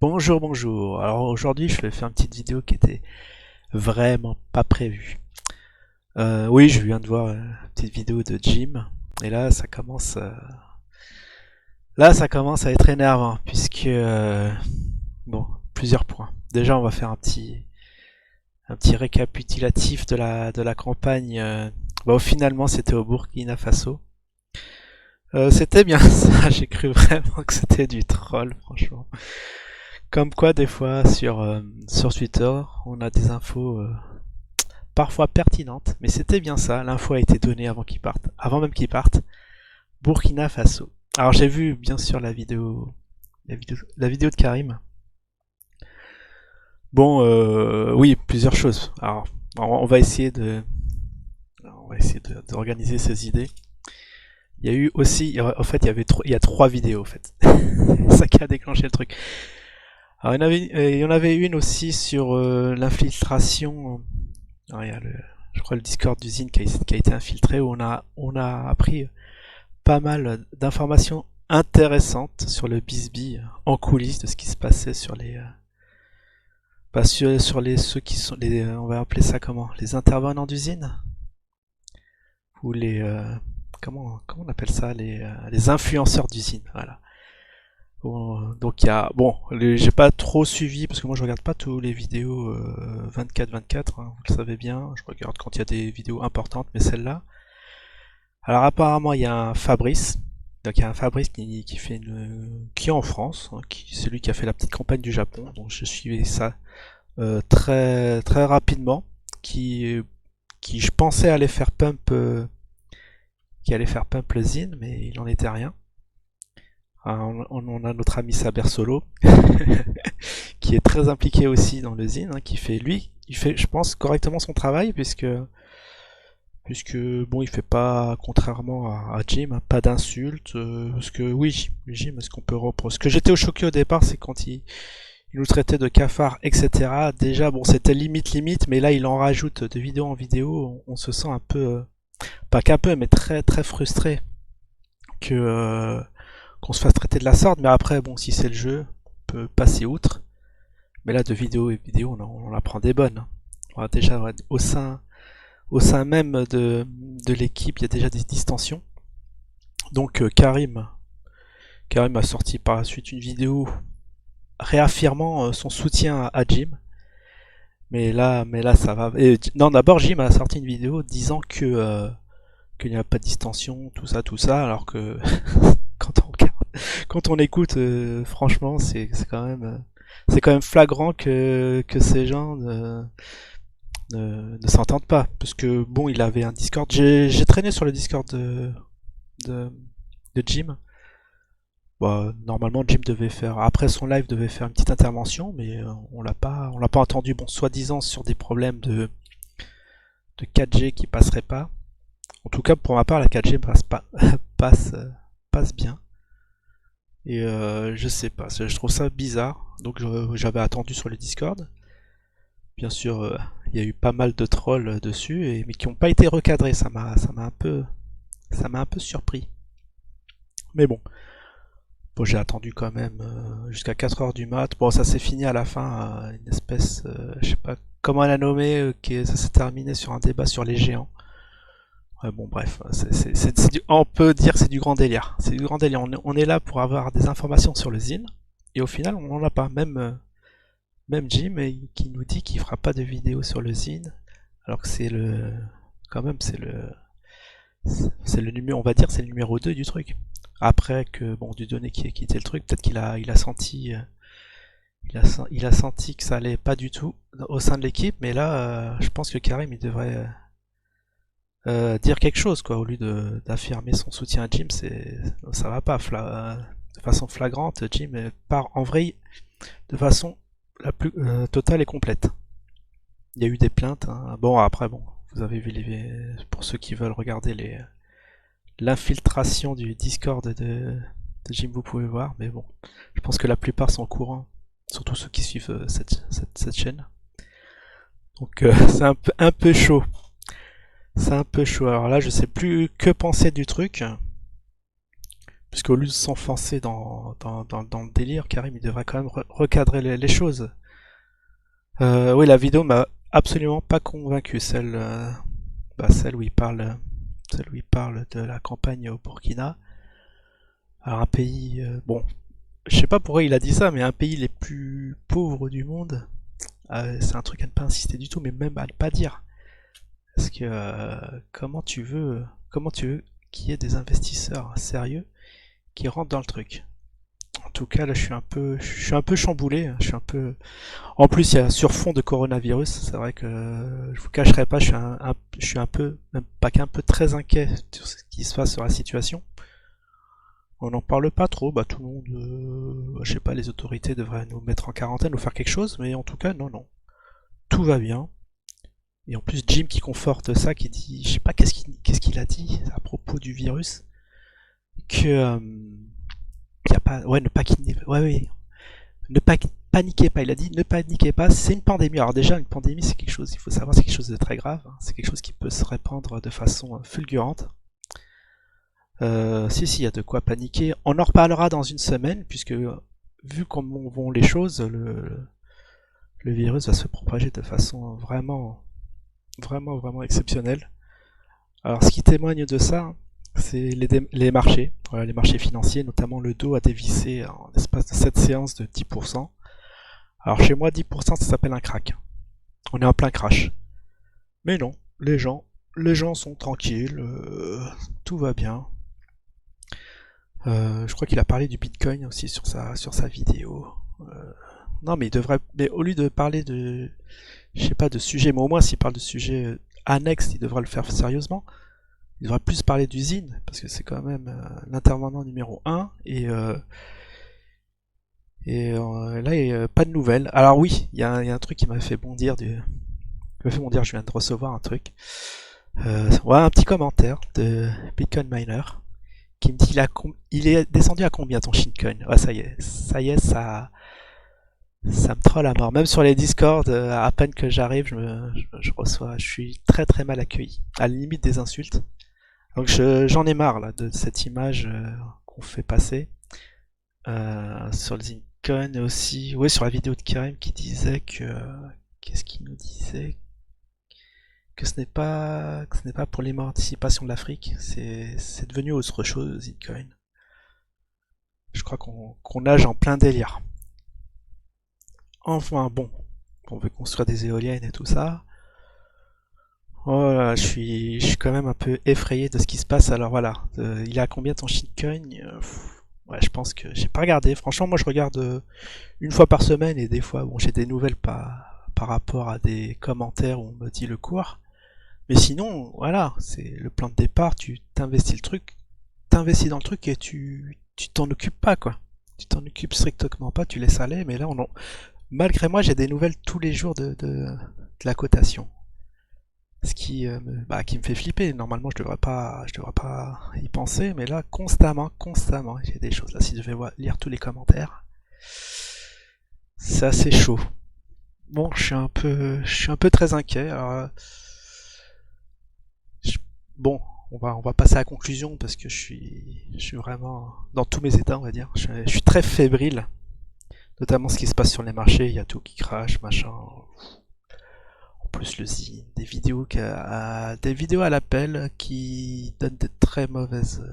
Bonjour, bonjour. Alors aujourd'hui, je vais faire une petite vidéo qui était vraiment pas prévue. Oui, je viens de voir une petite vidéo de Jim, et là, ça commence à être énervant puisque bon, plusieurs points. Déjà, on va faire un petit récapitulatif de la campagne. Finalement, c'était au Burkina Faso. C'était bien ça. J'ai cru vraiment que c'était du troll, franchement. Comme quoi, des fois, sur Twitter, on a des infos parfois pertinentes, mais c'était bien ça. L'info a été donnée avant qu'ils partent, avant même qu'ils partent. Burkina Faso. Alors j'ai vu bien sûr la vidéo de Karim. Bon, oui, plusieurs choses. Alors, on va essayer d'organiser ces idées. Il y a eu aussi, en fait, il y a trois vidéos en fait. Ça qui a déclenché le truc. Alors, il y en avait une aussi sur l'infiltration. Alors, il y a je crois le Discord d'usine qui a été infiltré où on a appris pas mal d'informations intéressantes sur le Bisbee en coulisses de ce qui se passait sur les ceux qui sont on va appeler ça comment, les intervenants d'usine ou comment on appelle ça, les influenceurs d'usine, voilà. Bon, donc il y a bon, j'ai pas trop suivi parce que moi je regarde pas tous les vidéos 24/24, hein, vous le savez bien. Je regarde quand il y a des vidéos importantes, mais celle-là. Alors apparemment il y a un Fabrice, donc il y a un Fabrice qui fait qui est en France, hein, c'est lui qui a fait la petite campagne du Japon. Donc je suivais ça très très rapidement, qui je pensais allait faire pump, qui allait faire pump le zine, mais il en était rien. On a notre ami Saber Solo, qui est très impliqué aussi dans le zine, hein, il fait, je pense, correctement son travail, puisque bon, il fait pas, contrairement à Jim, hein, pas d'insultes, parce que oui, Jim, est-ce qu'on peut reprocher? Ce que j'étais choqué au départ, c'est quand il nous traitait de cafards, etc. Déjà, bon, c'était limite, mais là, il en rajoute de vidéo en vidéo, on se sent un peu, pas qu'un peu, mais très très frustré que qu'on se fasse traiter de la sorte. Mais après, bon, si c'est le jeu, on peut passer outre. Mais là, de vidéo et vidéo, on en apprend des bonnes, hein. On va déjà, ouais, au sein même de l'équipe, il y a déjà des distensions. Donc Karim a sorti par la suite une vidéo réaffirmant son soutien à Jim. Mais là, ça va. Non, d'abord, Jim a sorti une vidéo disant qu'il n'y a pas de distension, tout ça, alors que quand on regarde, quand on écoute, franchement, c'est quand même flagrant que ces gens ne s'entendent pas. Parce que bon, il avait un Discord. J'ai traîné sur le Discord de, de Jim. Bah, normalement, Jim devait faire, après son live, devait faire une petite intervention, mais on l'a pas entendu. Bon, soi-disant sur des problèmes de 4G qui passeraient pas. En tout cas, pour ma part, la 4G passe pas, passe, passe bien. Et je sais pas, je trouve ça bizarre. Donc j'avais attendu sur le Discord. Bien sûr, il y a eu pas mal de trolls dessus, mais qui n'ont pas été recadrés. Ça m'a un peu surpris. Mais bon, j'ai attendu quand même jusqu'à 4 heures du mat. Bon, ça s'est fini à la fin, une espèce, je sais pas comment elle a nommé, ça s'est terminé sur un débat sur les géants. Ouais, bon, bref, on peut dire que c'est du grand délire. C'est du grand délire. On est là pour avoir des informations sur le zine, et au final, on n'en a pas. Même Jim, qui nous dit qu'il fera pas de vidéo sur le zine, alors que quand même, c'est le numéro, on va dire, c'est le numéro 2 du truc. Après que, bon, Dieudonné qui a quitté le truc, peut-être qu'il a senti, il a senti que ça allait pas du tout au sein de l'équipe, mais là, je pense que Karim, il devrait dire quelque chose, quoi, au lieu d'affirmer son soutien à Jim. Ça va pas, de façon flagrante. Jim part en vrille de façon la plus totale et complète. Il y a eu des plaintes, hein. Bon, après, bon, vous avez vu pour ceux qui veulent regarder l'infiltration du Discord de Jim, vous pouvez voir, mais bon, je pense que la plupart sont au courant, surtout ceux qui suivent cette chaîne. Donc c'est un peu chaud. C'est un peu chaud. Alors là, je sais plus que penser du truc. Puisqu'au lieu de s'enfoncer dans le délire, Karim, il devrait quand même recadrer les choses. Oui, la vidéo m'a absolument pas convaincu, celle celle où il parle de la campagne au Burkina. Alors un pays, bon, je sais pas pourquoi il a dit ça, mais un pays les plus pauvres du monde, c'est un truc à ne pas insister du tout, mais même à ne pas dire. Parce que comment tu veux qu'il y ait des investisseurs sérieux qui rentrent dans le truc? En tout cas, là, je suis un peu chamboulé. Je suis un peu. En plus, il y a sur fond de coronavirus. C'est vrai que je vous cacherai pas, je suis un peu, même pas qu'un peu très inquiet sur ce qui se passe sur la situation. On n'en parle pas trop. Bah, tout le monde, je sais pas, les autorités devraient nous mettre en quarantaine ou faire quelque chose, mais en tout cas, non, non, tout va bien. Et en plus, Jim qui conforte ça, qui dit, je sais pas qu'est-ce qu'il a dit à propos du virus, que y a pas, ouais, ne pas ouais, ouais, ne pas paniquez pas. Il a dit ne paniquez pas, c'est une pandémie. Alors déjà, une pandémie, c'est quelque chose, il faut savoir, c'est quelque chose de très grave. Hein. C'est quelque chose qui peut se répandre de façon fulgurante. Si, il y a de quoi paniquer. On en reparlera dans une semaine, puisque vu comment vont les choses, le virus va se propager de façon vraiment exceptionnelle. Alors, ce qui témoigne de ça, c'est les marchés, voilà, les marchés financiers, notamment le Dow a dévissé en l'espace de cette séance de 10%. Alors chez moi, 10%, ça s'appelle un crack. On est en plein crash. Mais non, les gens sont tranquilles, tout va bien. Je crois qu'il a parlé du Bitcoin aussi sur sa vidéo. Non, mais il devrait, mais au lieu de parler de, je sais pas, de sujets, mais au moins s'il parle de sujets annexes, il devrait le faire sérieusement. Il devrait plus parler d'usine, parce que c'est quand même l'intervenant numéro un, là, il y a pas de nouvelles. Alors oui, il y a un truc qui m'a fait bondir, je viens de recevoir un truc. Ouais, un petit commentaire de Bitcoin Miner qui me dit il est descendu à combien ton shitcoin? Ouais, ça me troll à mort. Même sur les Discord, à peine que j'arrive, je suis très mal accueilli, à la limite des insultes. Donc j'en ai marre là de cette image qu'on fait passer sur le Zincoin et aussi, ouais, sur la vidéo de Karim qui disait qu'est-ce qu'il nous disait? Que ce n'est pas pour l'émancipation de l'Afrique, c'est devenu autre chose, Bitcoin. Je crois qu'on nage en plein délire. Enfin bon, on veut construire des éoliennes et tout ça. Voilà, je suis quand même un peu effrayé de ce qui se passe. Alors voilà, il a combien ton shitcoin? Ouais, je pense que j'ai pas regardé. Franchement, moi je regarde une fois par semaine et des fois, bon, j'ai des nouvelles par rapport à des commentaires où on me dit le cours. Mais sinon, voilà, c'est le plan de départ, tu t'investis dans le truc et tu t'en occupes pas, quoi. Tu t'en occupes strictement pas, tu laisses aller, mais là, malgré moi, j'ai des nouvelles tous les jours de la cotation. Ce qui me fait flipper. Normalement, je devrais pas y penser, mais là, constamment, j'ai des choses. Là, si je devais lire tous les commentaires, c'est assez chaud. Bon, je suis un peu très inquiet. Alors, bon, on va passer à la conclusion parce que je suis vraiment dans tous mes états, on va dire. Je suis très fébrile, notamment ce qui se passe sur les marchés. Il y a tout qui crache, machin. En plus, le zine, des vidéos à l'appel qui donnent de très mauvaises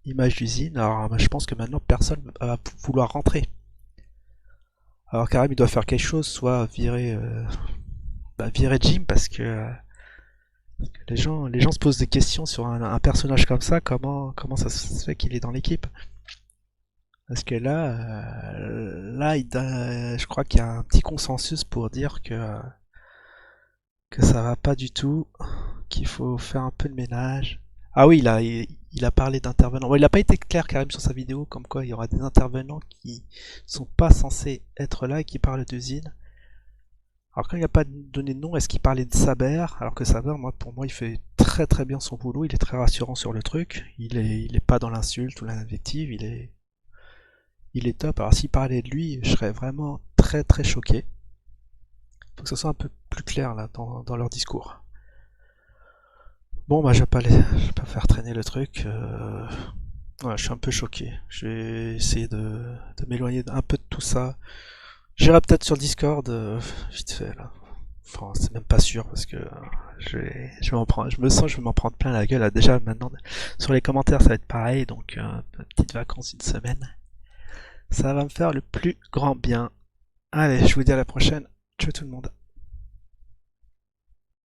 images d'usine. Alors, je pense que maintenant personne va vouloir rentrer. Alors, Karim, il doit faire quelque chose, soit virer Jim parce que les gens se posent des questions sur un personnage comme ça, comment ça se fait qu'il est dans l'équipe? Parce que là, je crois qu'il y a un petit consensus pour dire que ça va pas du tout, qu'il faut faire un peu de ménage. Ah oui, il a parlé d'intervenants. Bon, il n'a pas été clair quand même sur sa vidéo, comme quoi il y aura des intervenants qui sont pas censés être là et qui parlent d'usine. Alors quand il n'y a pas donné de nom, est-ce qu'il parlait de Saber? Alors que Saber, pour moi, il fait très bien son boulot, il est très rassurant sur le truc, il est pas dans l'insulte ou l'invective, il est top. Alors s'il parlait de lui, je serais vraiment très choqué. Faut que ce soit un peu plus clair là dans leur discours. Bon, bah, je vais pas faire traîner le truc. Ouais, je suis un peu choqué. Je vais essayer de m'éloigner un peu de tout ça. J'irai peut-être sur Discord, vite fait, là. Enfin, c'est même pas sûr parce que je vais m'en prendre, je me sens que je vais m'en prendre plein la gueule. Là. Déjà, maintenant, sur les commentaires, ça va être pareil. Donc, petite vacances, une semaine. Ça va me faire le plus grand bien. Allez, je vous dis à la prochaine. Ciao tout le monde.